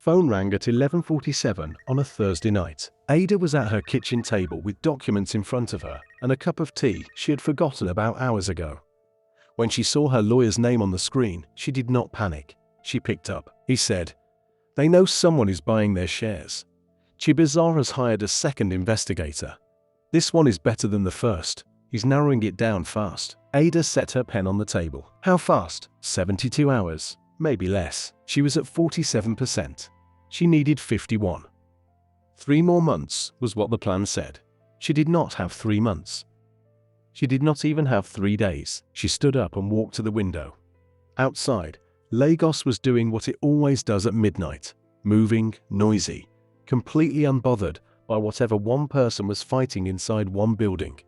Phone rang at 11:47 on a Thursday night. Ada was at her kitchen table with documents in front of her and a cup of tea she had forgotten about hours ago. When she saw her lawyer's name on the screen, she did not panic. She picked up. He said, "They know someone is buying their shares. Chibazar has hired a second investigator. This one is better than the first. He's narrowing it down fast." Ada set her pen on the table. How fast? 72 hours. Maybe less. She was at 47%. She needed 51. 3 more months was what the plan said. She did not have 3 months. She did not even have 3 days. She stood up and walked to the window. Outside, Lagos was doing what it always does at midnight. Moving, noisy, completely unbothered by whatever one person was fighting inside one building.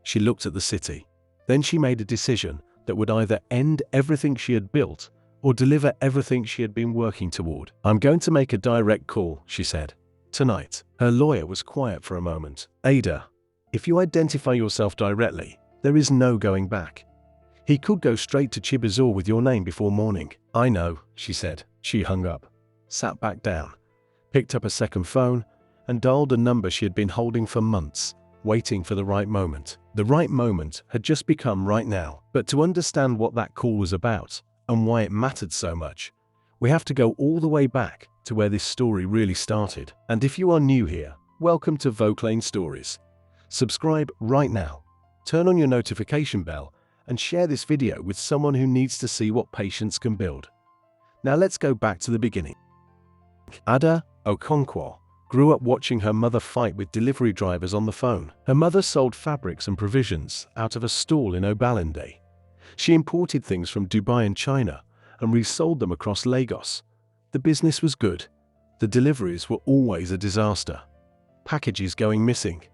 She looked at the city. Then she made a decision that would either end everything she had built or deliver everything she had been working toward. "I'm going to make a direct call," she said. "Tonight." Her lawyer was quiet for a moment. "Ada, if you identify yourself directly, there is no going back. He could go straight to Chibazar with your name before morning." "I know," she said. She hung up, sat back down, picked up a second phone, and dialed a number she had been holding for months, waiting for the right moment. The right moment had just become right now. But to understand what that call was about, and why it mattered so much, we have to go all the way back to where this story really started. And if you are new here, welcome to Vauclane Stories. Subscribe right now, turn on your notification bell, and share this video with someone who needs to see what patience can build. Now let's go back to the beginning. Ada Okonkwo grew up watching her mother fight with delivery drivers on the phone. Her mother sold fabrics and provisions out of a stall in Obalende. She imported things from Dubai and China and resold them across Lagos. The business was good. The deliveries were always a disaster. Packages going missing.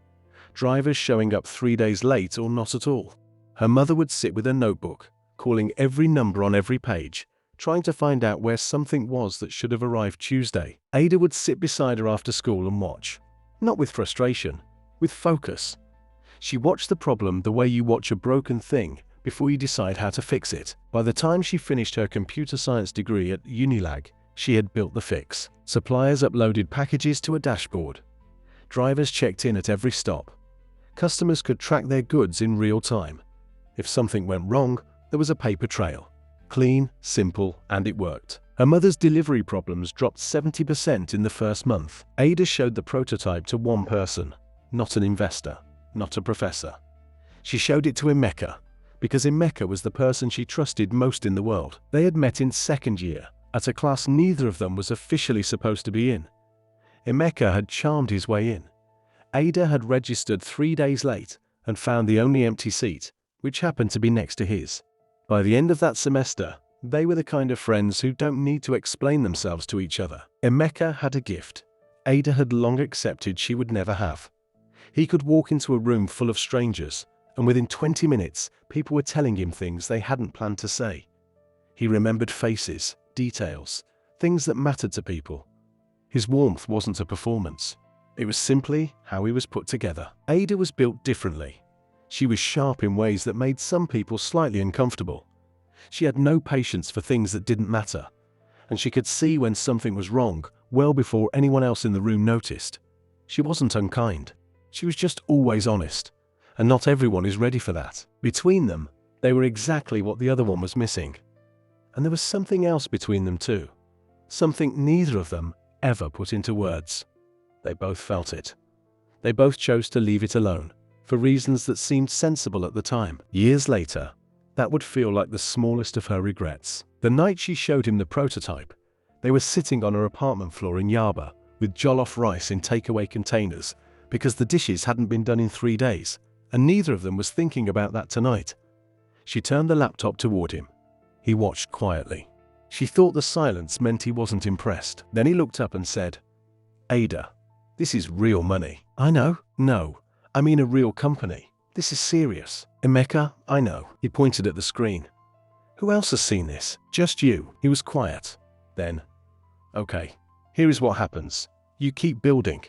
Drivers showing up 3 days late or not at all. Her mother would sit with a notebook, calling every number on every page, trying to find out where something was that should have arrived Tuesday. Ada would sit beside her after school and watch. Not with frustration, with focus. She watched the problem the way you watch a broken thing before you decide how to fix it. By the time she finished her computer science degree at Unilag, she had built the fix. Suppliers uploaded packages to a dashboard. Drivers checked in at every stop. Customers could track their goods in real time. If something went wrong, there was a paper trail. Clean, simple, and it worked. Her mother's delivery problems dropped 70% in the first month. Ada showed the prototype to one person, not an investor, not a professor. She showed it to Emeka, because Emeka was the person she trusted most in the world. They had met in second year, at a class neither of them was officially supposed to be in. Emeka had charmed his way in. Ada had registered 3 days late and found the only empty seat, which happened to be next to his. By the end of that semester, they were the kind of friends who don't need to explain themselves to each other. Emeka had a gift Ada had long accepted she would never have. He could walk into a room full of strangers, and within 20 minutes, people were telling him things they hadn't planned to say. He remembered faces, details, things that mattered to people. His warmth wasn't a performance. It was simply how he was put together. Ada was built differently. She was sharp in ways that made some people slightly uncomfortable. She had no patience for things that didn't matter, and she could see when something was wrong well before anyone else in the room noticed. She wasn't unkind. She was just always honest, and not everyone is ready for that. Between them, they were exactly what the other one was missing. And there was something else between them too. Something neither of them ever put into words. They both felt it. They both chose to leave it alone, for reasons that seemed sensible at the time. Years later, that would feel like the smallest of her regrets. The night she showed him the prototype, they were sitting on her apartment floor in Yaba with jollof rice in takeaway containers because the dishes hadn't been done in 3 days, and neither of them was thinking about that tonight. She turned the laptop toward him. He watched quietly. She thought the silence meant he wasn't impressed. Then he looked up and said, "Ada, this is real money." "I know." "No, I mean a real company. This is serious." "Emeka, I know." He pointed at the screen. "Who else has seen this?" "Just you." He was quiet. Then, "Okay, here is what happens. You keep building.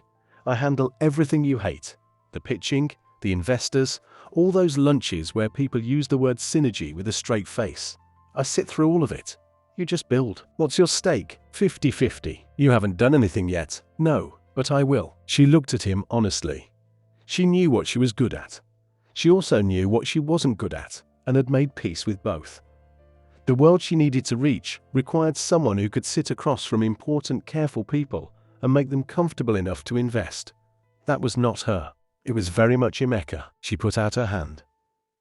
I handle everything you hate. The pitching, the investors, all those lunches where people use the word synergy with a straight face. I sit through all of it. You just build. What's your stake? 50-50. You haven't done anything yet. No, but I will. She looked at him honestly. She knew what she was good at. She also knew what she wasn't good at, and had made peace with both. The world she needed to reach required someone who could sit across from important, careful people and make them comfortable enough to invest. That was not her. It was very much Emeka. She put out her hand.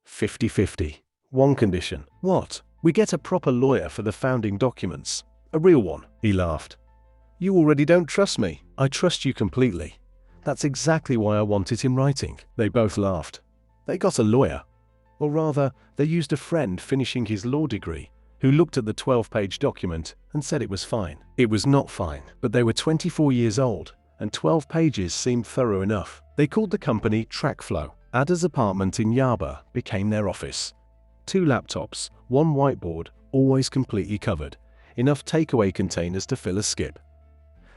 50-50. One condition. What? We get a proper lawyer for the founding documents. A real one. He laughed. You already don't trust me. I trust you completely. That's exactly why I want it in writing. They both laughed. They got a lawyer. Or rather, they used a friend finishing his law degree who looked at the 12-page document and said it was fine. It was not fine, but they were 24 years old, and 12 pages seemed thorough enough. They called the company TrackFlow. Ada's apartment in Yaba became their office. 2 laptops, 1 whiteboard, always completely covered, enough takeaway containers to fill a skip.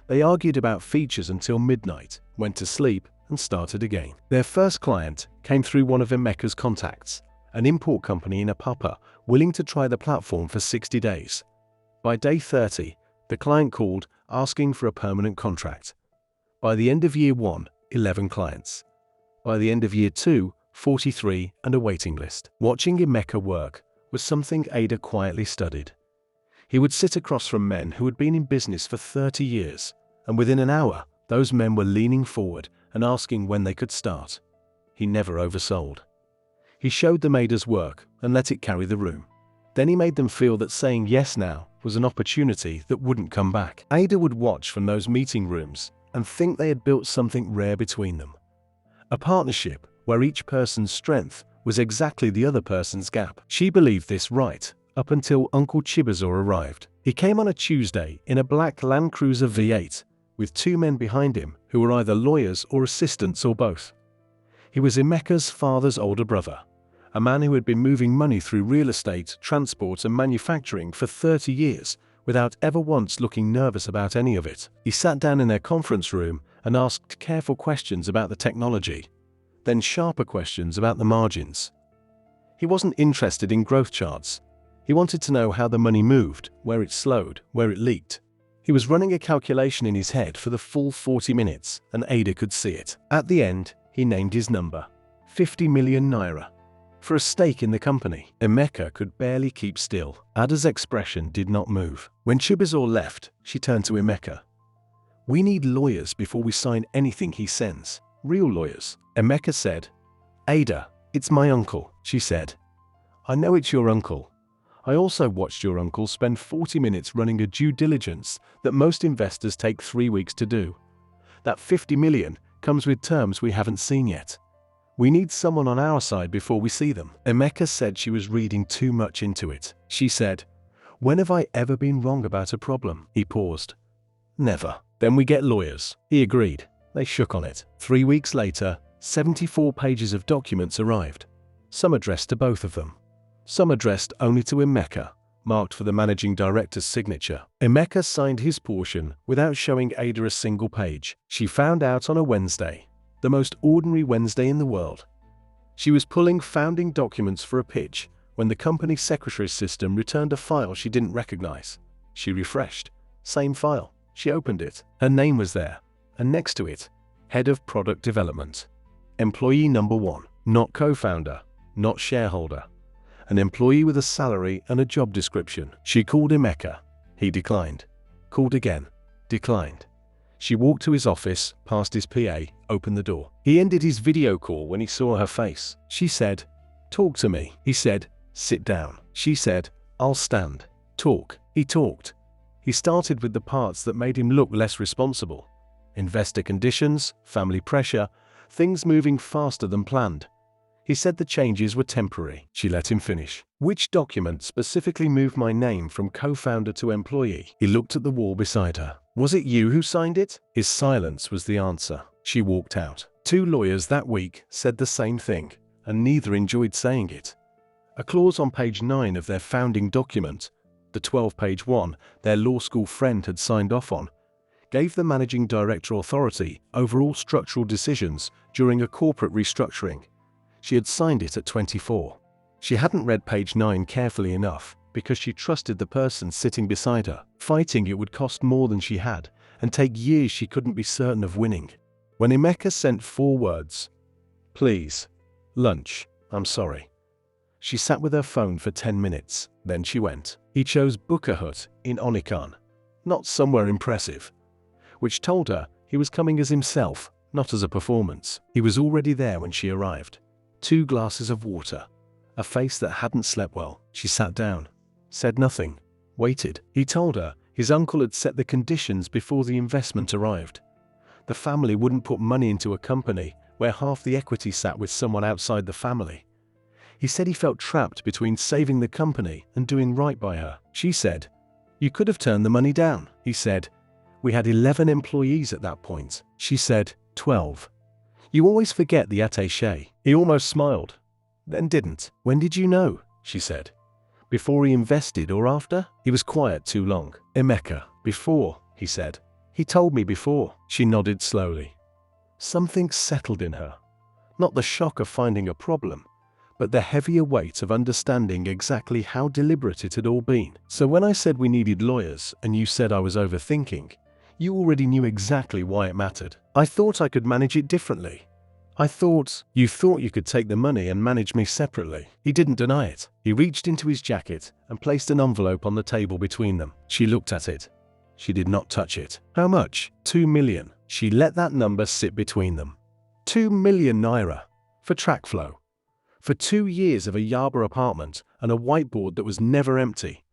They argued about features until midnight, went to sleep, and started again. Their first client came through one of Emeka's contacts, an import company in Apapa, willing to try the platform for 60 days. By day 30, the client called, asking for a permanent contract. By the end of year 1, 11 clients. By the end of year 2, 43 and a waiting list. Watching Emeka work was something Ada quietly studied. He would sit across from men who had been in business for 30 years, and within an hour, those men were leaning forward and asking when they could start. He never oversold. He showed them Ada's work and let it carry the room. Then he made them feel that saying yes now was an opportunity that wouldn't come back. Ada would watch from those meeting rooms and think they had built something rare between them. A partnership where each person's strength was exactly the other person's gap. She believed this right up until Uncle Chibuzo arrived. He came on a Tuesday in a black Land Cruiser V8 with 2 men behind him who were either lawyers or assistants or both. He was Emeka's father's older brother, a man who had been moving money through real estate, transport and manufacturing for 30 years without ever once looking nervous about any of it. He sat down in their conference room and asked careful questions about the technology, then sharper questions about the margins. He wasn't interested in growth charts. He wanted to know how the money moved, where it slowed, where it leaked. He was running a calculation in his head for the full 40 minutes, and Ada could see it. At the end, he named his number, 50 million naira, for a stake in the company. Emeka could barely keep still. Ada's expression did not move. When Chibuzo left, she turned to Emeka. We need lawyers before we sign anything he sends. Real lawyers. Emeka said. Ada, it's my uncle, she said. I know it's your uncle. I also watched your uncle spend 40 minutes running a due diligence that most investors take 3 weeks to do. That 50 million comes with terms we haven't seen yet. We need someone on our side before we see them. Emeka said she was reading too much into it. She said, when have I ever been wrong about a problem? He paused. Never. Then we get lawyers. He agreed. They shook on it. 3 weeks later, 74 pages of documents arrived. Some addressed to both of them. Some addressed only to Emeka, marked for the managing director's signature. Emeka signed his portion without showing Ada a single page. She found out on a Wednesday, the most ordinary Wednesday in the world. She was pulling founding documents for a pitch when the company secretary's system returned a file she didn't recognize. She refreshed. Same file. She opened it. Her name was there, and next to it, Head of Product Development. Employee number 1. Not co-founder, not shareholder. An employee with a salary and a job description. She called Emeka. He declined. Called again. Declined. She walked to his office, past his PA, opened the door. He ended his video call when he saw her face. She said, talk to me. He said, sit down. She said, I'll stand. Talk. He talked. He started with the parts that made him look less responsible. Investor conditions, family pressure, things moving faster than planned. He said the changes were temporary. She let him finish. Which document specifically moved my name from co-founder to employee? He looked at the wall beside her. Was it you who signed it? His silence was the answer. She walked out. 2 lawyers that week said the same thing, and neither enjoyed saying it. A clause on page 9 of their founding document, the 12-page one their law school friend had signed off on, gave the managing director authority over all structural decisions during a corporate restructuring. She had signed it at 24. She hadn't read page 9 carefully enough, because she trusted the person sitting beside her. Fighting it would cost more than she had and take years she couldn't be certain of winning. When Emeka sent 4 words, "Please, lunch, I'm sorry," she sat with her phone for 10 minutes. Then she went. He chose Bukka Hut in Onikan, not somewhere impressive, which told her he was coming as himself, not as a performance. He was already there when she arrived. 2 glasses of water, a face that hadn't slept well. She sat down, said nothing, waited. He told her his uncle had set the conditions before the investment arrived. The family wouldn't put money into a company where half the equity sat with someone outside the family. He said he felt trapped between saving the company and doing right by her. She said, "You could have turned the money down." He said, "We had 11 employees at that point." She said, 12. "You always forget the attaché." He almost smiled, then didn't. "When did you know?" she said. "Before he invested or after?" He was quiet too long. "Emeka, before," he said. "He told me before." She nodded slowly. Something settled in her. Not the shock of finding a problem, but the heavier weight of understanding exactly how deliberate it had all been. "So when I said we needed lawyers and you said I was overthinking, you already knew exactly why it mattered. I thought I could manage it differently. I thought you thought you could take the money and manage me separately." He didn't deny it. He reached into his jacket and placed an envelope on the table between them. She looked at it. She did not touch it. "How much?" 2 million. She let that number sit between them. 2 million naira for TrackFlow. For 2 years of a Yaba apartment and a whiteboard that was never empty,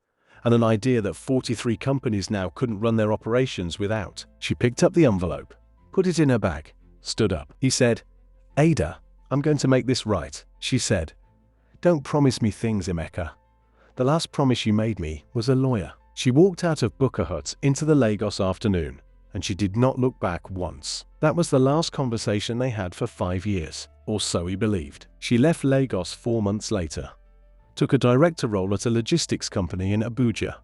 and an idea that 43 companies now couldn't run their operations without. She picked up the envelope, put it in her bag, stood up. He said, "Ada, I'm going to make this right." She said, "Don't promise me things, Emeka. The last promise you made me was a lawyer." She walked out of Bukka Hut into the Lagos afternoon, and she did not look back once. That was the last conversation they had for 5 years, or so he believed. She left Lagos 4 months later, took a director role at a logistics company in Abuja.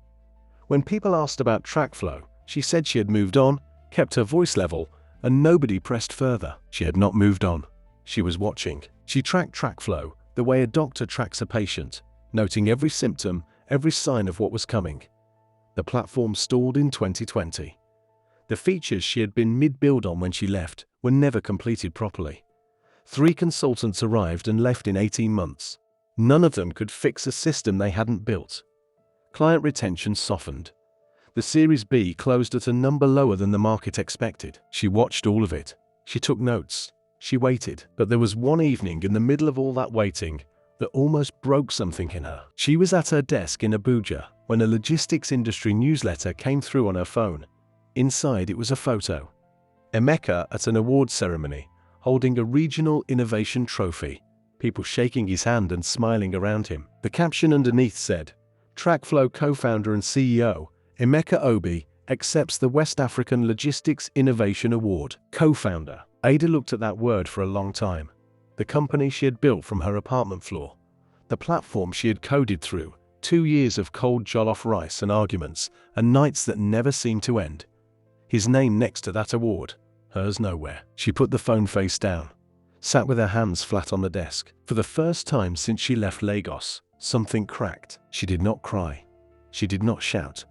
When people asked about TrackFlow, she said she had moved on, kept her voice level, and nobody pressed further. She had not moved on. She was watching. She tracked TrackFlow the way a doctor tracks a patient, noting every symptom, every sign of what was coming. The platform stalled in 2020. The features she had been mid-build on when she left were never completed properly. 3 consultants arrived and left in 18 months. None of them could fix a system they hadn't built. Client retention softened. The Series B closed at a number lower than the market expected. She watched all of it. She took notes. She waited. But there was one evening in the middle of all that waiting that almost broke something in her. She was at her desk in Abuja when a logistics industry newsletter came through on her phone. Inside it was a photo. Emeka at an award ceremony, holding a regional innovation trophy, people shaking his hand and smiling around him. The caption underneath said, "TrackFlow co-founder and CEO, Emeka Obi, accepts the West African Logistics Innovation Award." Co-founder. Ada looked at that word for a long time. The company she had built from her apartment floor. The platform she had coded through. 2 years of cold jollof rice and arguments, and nights that never seemed to end. His name next to that award, hers nowhere. She put the phone face down, sat with her hands flat on the desk. For the first time since she left Lagos, something cracked. She did not cry. She did not shout.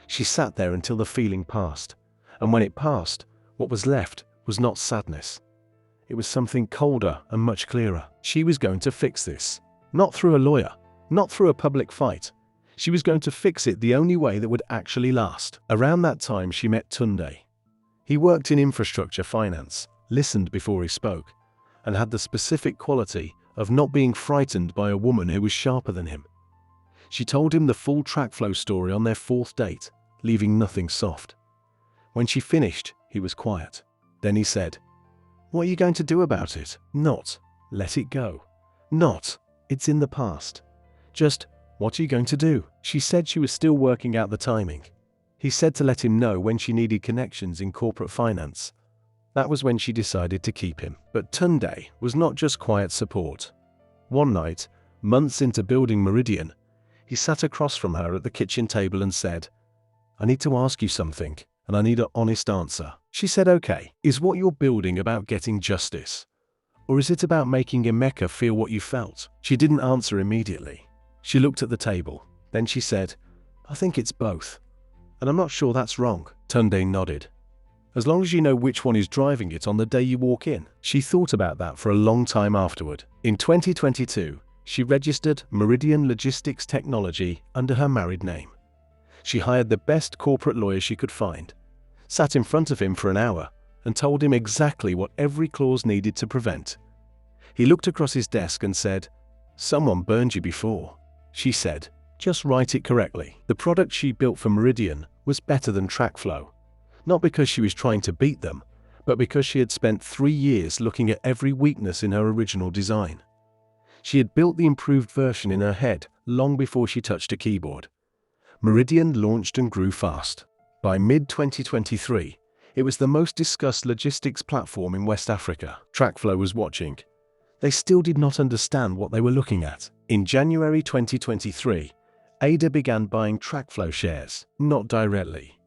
She sat there until the feeling passed, and when it passed, what was left was not sadness. It was something colder and much clearer. She was going to fix this. Not through a lawyer, not through a public fight. She was going to fix it the only way that would actually last. Around that time she met Tunde. He worked in infrastructure finance, listened before he spoke, and had the specific quality of not being frightened by a woman who was sharper than him. She told him the full TrackFlow story on their 4th date, leaving nothing soft. When she finished, he was quiet. Then he said, "What are you going to do about it?" Not, "Let it go." Not, "It's in the past." Just, "What are you going to do?" She said she was still working out the timing. He said to let him know when she needed connections in corporate finance. That was when she decided to keep him. But Tunde was not just quiet support. One night, months into building Meridian, he sat across from her at the kitchen table and said, "I need to ask you something, and I need an honest answer." She said, "Okay, is what you're building about getting justice? Or is it about making Emeka feel what you felt?" She didn't answer immediately. She looked at the table, Then she said, "I think it's both. And I'm not sure that's wrong." Tunde nodded. "As long as you know which one is driving it on the day you walk in." She thought about that for a long time afterward. In 2022, she registered Meridian Logistics Technology under her married name. She hired the best corporate lawyer she could find, sat in front of him for an hour, and told him exactly what every clause needed to prevent. He looked across his desk and said, "Someone burned you before." She said, "Just write it correctly." The product she built for Meridian was better than TrackFlow, not because she was trying to beat them, but because she had spent 3 years looking at every weakness in her original design. She had built the improved version in her head long before she touched a keyboard. Meridian launched and grew fast. By mid-2023, it was the most discussed logistics platform in West Africa. TrackFlow was watching. They still did not understand what they were looking at. In January 2023, Ada began buying TrackFlow shares, not directly,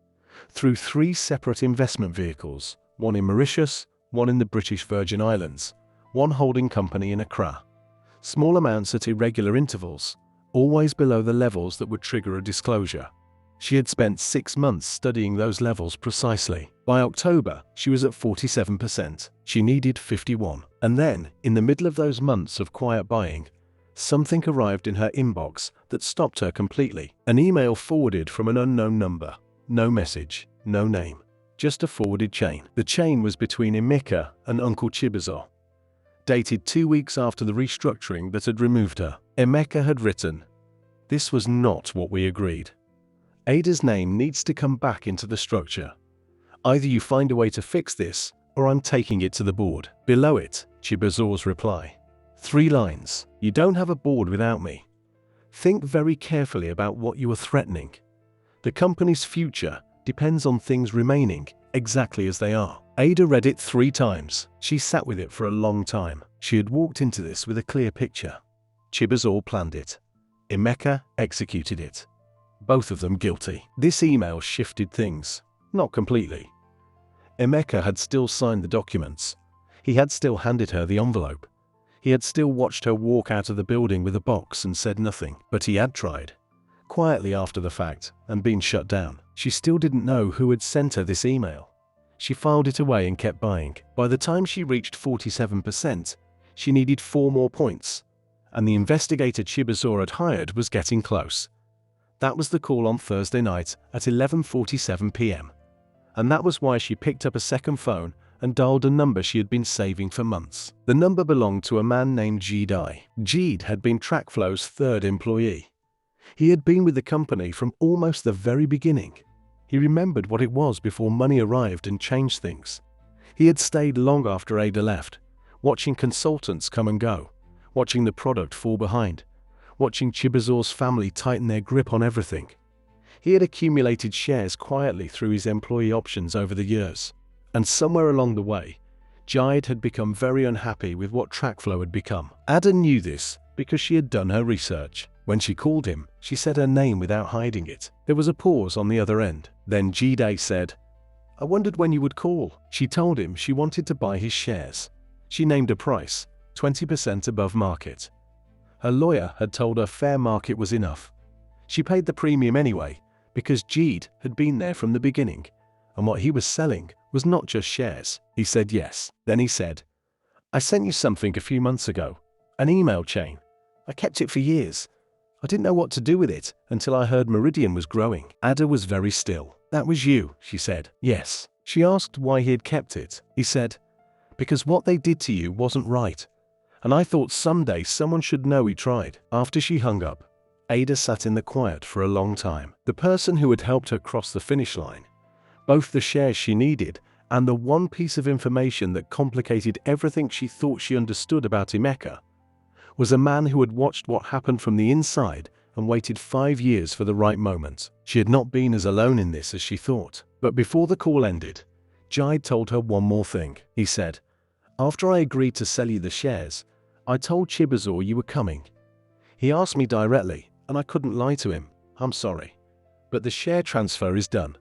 through 3 separate investment vehicles, one in Mauritius, one in the British Virgin Islands, one holding company in Accra. Small amounts at irregular intervals, always below the levels that would trigger a disclosure. She had spent 6 months studying those levels precisely. By October, she was at 47%. She needed 51. And then, in the middle of those months of quiet buying, something arrived in her inbox that stopped her completely. An email forwarded from an unknown number. No message, no name, just a forwarded chain. The chain was between Emeka and Uncle Chibuzo, dated 2 weeks after the restructuring that had removed her. Emeka had written, "This was not what we agreed. Ada's name needs to come back into the structure. Either you find a way to fix this, or I'm taking it to the board." Below it, Chibuzo's reply. 3 lines. "You don't have a board without me. Think very carefully about what you are threatening. The company's future depends on things remaining exactly as they are." Ada read it 3 times. She sat with it for a long time. She had walked into this with a clear picture. Chibuzo planned it. Emeka executed it. Both of them guilty. This email shifted things. Not completely. Emeka had still signed the documents. He had still handed her the envelope. He had still watched her walk out of the building with a box and said nothing. But he had tried, quietly after the fact, and been shut down. She still didn't know who had sent her this email. She filed it away and kept buying. By the time she reached 47%, she needed 4 more points, and the investigator Chibuzo had hired was getting close. That was the call on Thursday night at 11:47 p.m. And that was why she picked up a second phone and dialed a number she had been saving for months. The number belonged to a man named Jide. Jide had been TrackFlow's 3rd employee. He had been with the company from almost the very beginning. He remembered what it was before money arrived and changed things. He had stayed long after Ada left, watching consultants come and go, watching the product fall behind, watching Chibuzo's family tighten their grip on everything. He had accumulated shares quietly through his employee options over the years. And somewhere along the way, Jide had become very unhappy with what TrackFlow had become. Ada knew this because she had done her research. When she called him, she said her name without hiding it. There was a pause on the other end. Then Jide said, "I wondered when you would call." She told him she wanted to buy his shares. She named a price, 20% above market. Her lawyer had told her fair market was enough. She paid the premium anyway, because Jide had been there from the beginning, and what he was selling was not just shares. He said yes. Then he said, "I sent you something a few months ago, an email chain. I kept it for years. I didn't know what to do with it until I heard Meridian was growing." Ada was very still. "That was you," she said. "Yes." She asked why he had kept it. He said, "Because what they did to you wasn't right, and I thought someday someone should know we tried." After she hung up, Ada sat in the quiet for a long time. The person who had helped her cross the finish line, both the shares she needed and the one piece of information that complicated everything she thought she understood about Emeka, was a man who had watched what happened from the inside and waited 5 years for the right moment. She had not been as alone in this as she thought. But before the call ended, Jide told her one more thing. He said, "After I agreed to sell you the shares, I told Chibuzo you were coming. He asked me directly, and I couldn't lie to him. I'm sorry. But the share transfer is done.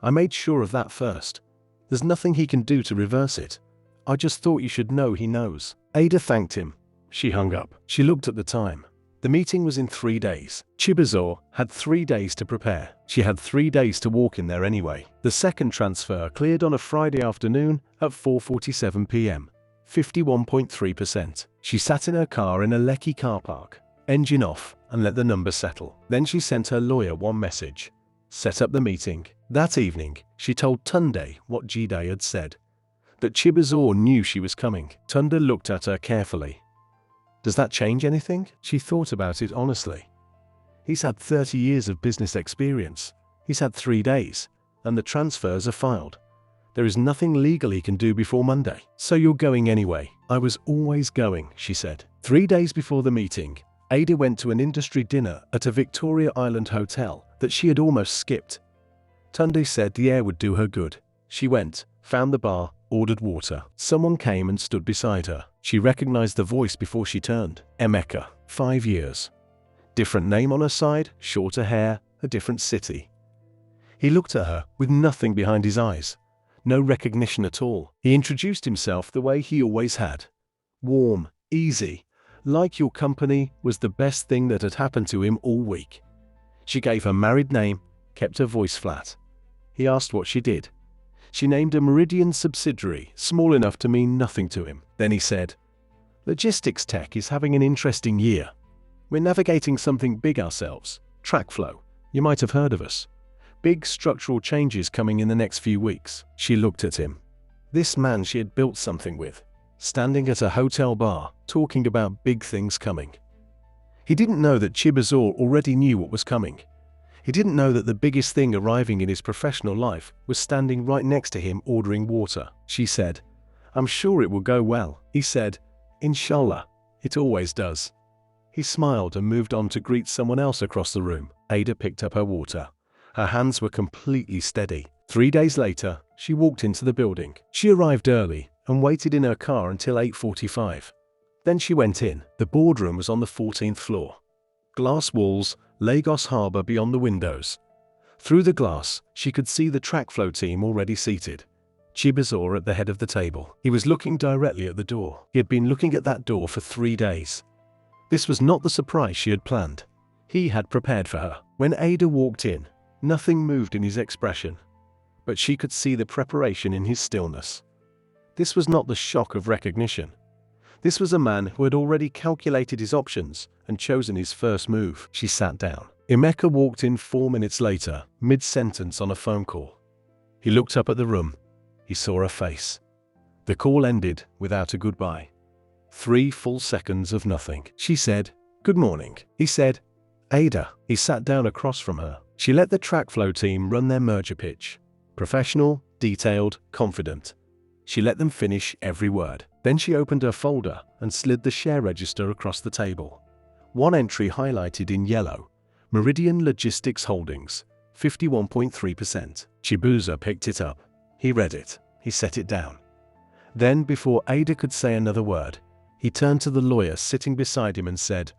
I made sure of that first. There's nothing he can do to reverse it. I just thought you should know he knows." Ada thanked him. She hung up. She looked at the time. The meeting was in 3 days. Chibuzor had 3 days to prepare. She had 3 days to walk in there anyway. The second transfer cleared on a Friday afternoon at 4:47 p.m. 51.3%. She sat in her car in a Lekki car park, engine off, and let the number settle. Then she sent her lawyer one message: set up the meeting. That evening, she told Tunde what Jide had said, that Chibuzor knew she was coming. Tunde looked at her carefully. Does that change anything? She thought about it honestly. He's had 30 years of business experience. He's had 3 days, and the transfers are filed. There is nothing legal he can do before Monday. So you're going anyway? I was always going, she said. 3 days before the meeting, Ada went to an industry dinner at a Victoria Island hotel that she had almost skipped. Tunde said the air would do her good. She went, found the bar, ordered water. Someone came and stood beside her. She recognized the voice before she turned. Emeka, 5 years. Different name on her side, shorter hair, a different city. He looked at her with nothing behind his eyes. No recognition at all. He introduced himself the way he always had. Warm, easy, like your company was the best thing that had happened to him all week. She gave her married name, kept her voice flat. He asked what she did. She named a Meridian subsidiary, small enough to mean nothing to him. Then he said, logistics tech is having an interesting year. We're navigating something big ourselves. TrackFlow. You might have heard of us. Big structural changes coming in the next few weeks. She looked at him. This man she had built something with, standing at a hotel bar, talking about big things coming. He didn't know that Chibuzor already knew what was coming. He didn't know that the biggest thing arriving in his professional life was standing right next to him ordering water. She said, I'm sure it will go well. He said, Inshallah, it always does. He smiled and moved on to greet someone else across the room. Ada picked up her water. Her hands were completely steady. 3 days later, she walked into the building. She arrived early and waited in her car until 8:45. Then she went in. The boardroom was on the 14th floor. Glass walls, Lagos Harbour beyond the windows. Through the glass, she could see the TrackFlow team already seated. Chibuzor at the head of the table. He was looking directly at the door. He had been looking at that door for 3 days. This was not the surprise she had planned. He had prepared for her. When Ada walked in, nothing moved in his expression, but she could see the preparation in his stillness. This was not the shock of recognition. This was a man who had already calculated his options and chosen his first move. She sat down. Emeka walked in 4 minutes later, mid-sentence on a phone call. He looked up at the room. He saw her face. The call ended without a goodbye. 3 full seconds of nothing. She said, good morning. He said, Ada. He sat down across from her. She let the TrackFlow team run their merger pitch. Professional, detailed, confident. She let them finish every word. Then she opened her folder and slid the share register across the table. One entry highlighted in yellow. Meridian Logistics Holdings, 51.3%. Chibuzor picked it up. He read it. He set it down. Then, before Ada could say another word, he turned to the lawyer sitting beside him and said,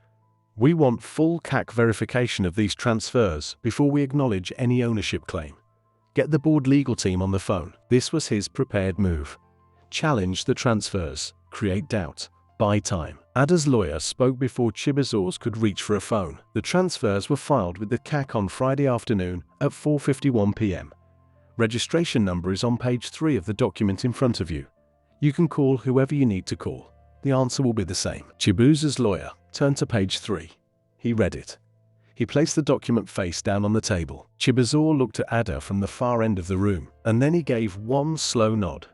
we want full CAC verification of these transfers before we acknowledge any ownership claim. Get the board legal team on the phone. This was his prepared move. Challenge the transfers, create doubt, buy time. Ada's lawyer spoke before Chibuzor's could reach for a phone. The transfers were filed with the CAC on Friday afternoon at 4:51 p.m. Registration number is on page 3 of the document in front of you. You can call whoever you need to call. The answer will be the same. Chibuzor's lawyer turned to page 3. He read it. He placed the document face down on the table. Chibuzor looked at Ada from the far end of the room, and then he gave one slow nod.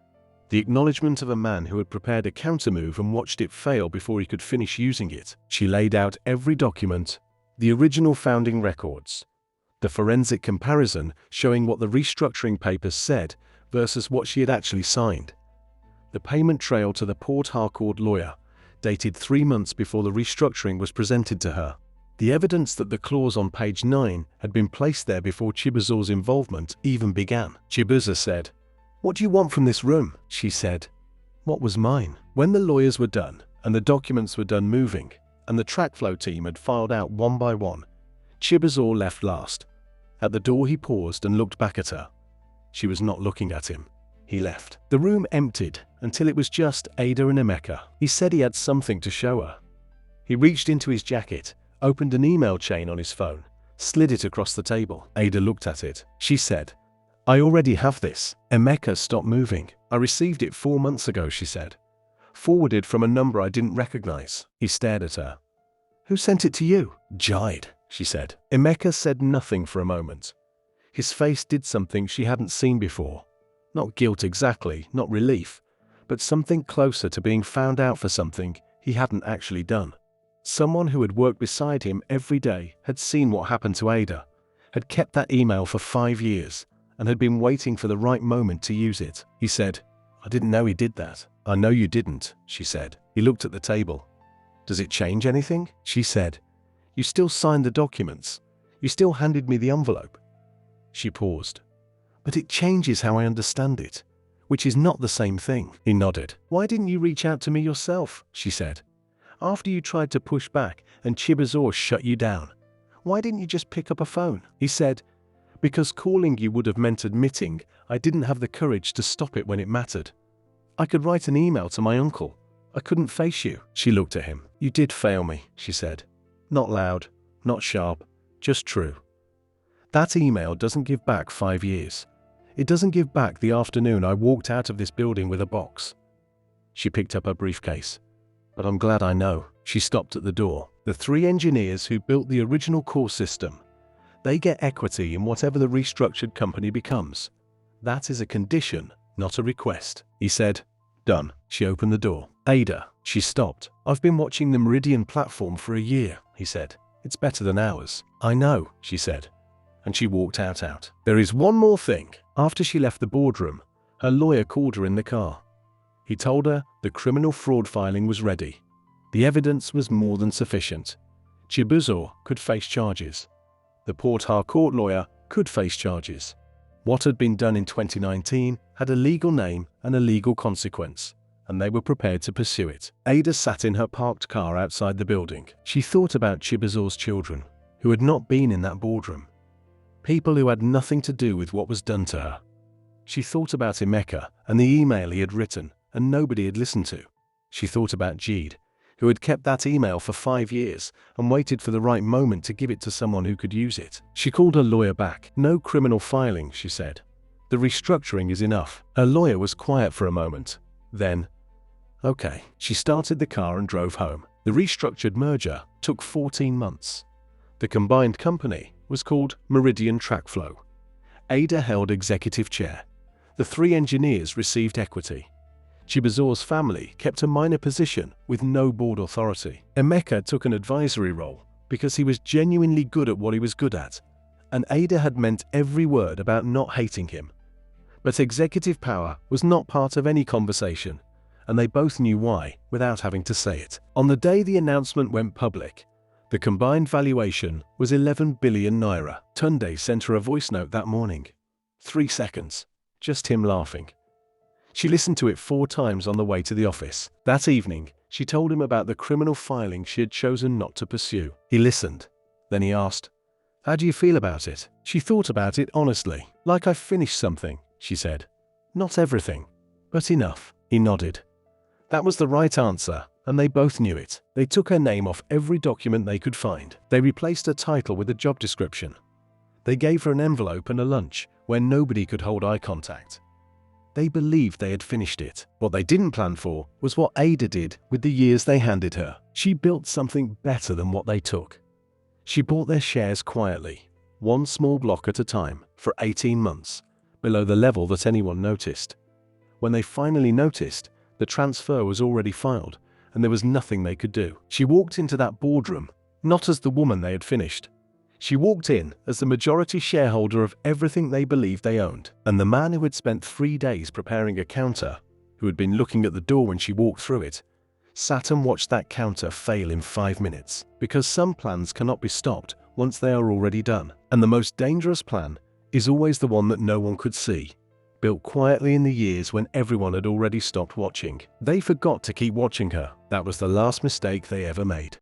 The acknowledgement of a man who had prepared a countermove and watched it fail before he could finish using it. She laid out every document, the original founding records, the forensic comparison showing what the restructuring papers said versus what she had actually signed. The payment trail to the Port Harcourt lawyer, dated 3 months before the restructuring was presented to her. The evidence that the clause on page 9 had been placed there before Chibuzor's involvement even began. Chibuzor said, what do you want from this room? She said, what was mine? When the lawyers were done, and the documents were done moving, and the TrackFlow team had filed out one by one, Chibuzor left last. At the door he paused and looked back at her. She was not looking at him. He left. The room emptied until it was just Ada and Emeka. He said he had something to show her. He reached into his jacket, opened an email chain on his phone, slid it across the table. Ada looked at it. She said, "I already have this." Emeka stopped moving. "I received it 4 months ago," she said. "Forwarded from a number I didn't recognize." He stared at her. "Who sent it to you?" "Jide," she said. Emeka said nothing for a moment. His face did something she hadn't seen before. Not guilt exactly, not relief, but something closer to being found out for something he hadn't actually done. Someone who had worked beside him every day had seen what happened to Ada, had kept that email for 5 years, and had been waiting for the right moment to use it. He said, "I didn't know he did that." "I know you didn't," she said. He looked at the table. "Does it change anything?" She said, "You still signed the documents. You still handed me the envelope." She paused. "But it changes how I understand it, which is not the same thing." He nodded. "Why didn't you reach out to me yourself?" she said. "After you tried to push back and Chibuzor shut you down, why didn't you just pick up a phone?" He said, "Because calling you would have meant admitting I didn't have the courage to stop it when it mattered. I could write an email to my uncle. I couldn't face you." She looked at him. "You did fail me," she said. "Not loud, not sharp, just true. That email doesn't give back 5 years. It doesn't give back the afternoon I walked out of this building with a box." She picked up her briefcase. "But I'm glad I know." She stopped at the door. "The 3 engineers who built the original core system, they get equity in whatever the restructured company becomes. That is a condition, not a request." He said, "Done." She opened the door. "Ada." She stopped. "I've been watching the Meridian platform for a year," he said. "It's better than ours." "I know," she said. And she walked out. "There is one more thing." After she left the boardroom, her lawyer called her in the car. He told her the criminal fraud filing was ready. The evidence was more than sufficient. Chibuzor could face charges. The Port Harcourt lawyer could face charges. What had been done in 2019 had a legal name and a legal consequence, and they were prepared to pursue it. Ada sat in her parked car outside the building. She thought about Chibuzor's children, who had not been in that boardroom. People who had nothing to do with what was done to her. She thought about Emeka and the email he had written and nobody had listened to. She thought about Jide, who had kept that email for 5 years and waited for the right moment to give it to someone who could use it. She called her lawyer back. "No criminal filing," she said. "The restructuring is enough." Her lawyer was quiet for a moment. Then, "Okay." She started the car and drove home. The restructured merger took 14 months. The combined company was called Meridian TrackFlow. Ada held executive chair. The 3 engineers received equity. Chibuzor's family kept a minor position with no board authority. Emeka took an advisory role because he was genuinely good at what he was good at, and Ada had meant every word about not hating him. But executive power was not part of any conversation, and they both knew why without having to say it. On the day the announcement went public, the combined valuation was 11 billion naira. Tunde sent her a voice note that morning. 3 seconds. Just him laughing. She listened to it 4 times on the way to the office. That evening, she told him about the criminal filing she had chosen not to pursue. He listened. Then he asked, "How do you feel about it?" She thought about it honestly. "Like I've finished something," she said. "Not everything, but enough." He nodded. That was the right answer, and they both knew it. They took her name off every document they could find. They replaced her title with a job description. They gave her an envelope and a lunch where nobody could hold eye contact. They believed they had finished it. What they didn't plan for was what Ada did with the years they handed her. She built something better than what they took. She bought their shares quietly, 1 small block at a time, for 18 months, below the level that anyone noticed. When they finally noticed, the transfer was already filed, and there was nothing they could do. She walked into that boardroom, not as the woman they had finished. She walked in as the majority shareholder of everything they believed they owned, and the man who had spent 3 days preparing a counter, who had been looking at the door when she walked through it, sat and watched that counter fail in 5 minutes, because some plans cannot be stopped once they are already done. And the most dangerous plan is always the one that no one could see, built quietly in the years when everyone had already stopped watching. They forgot to keep watching her. That was the last mistake they ever made.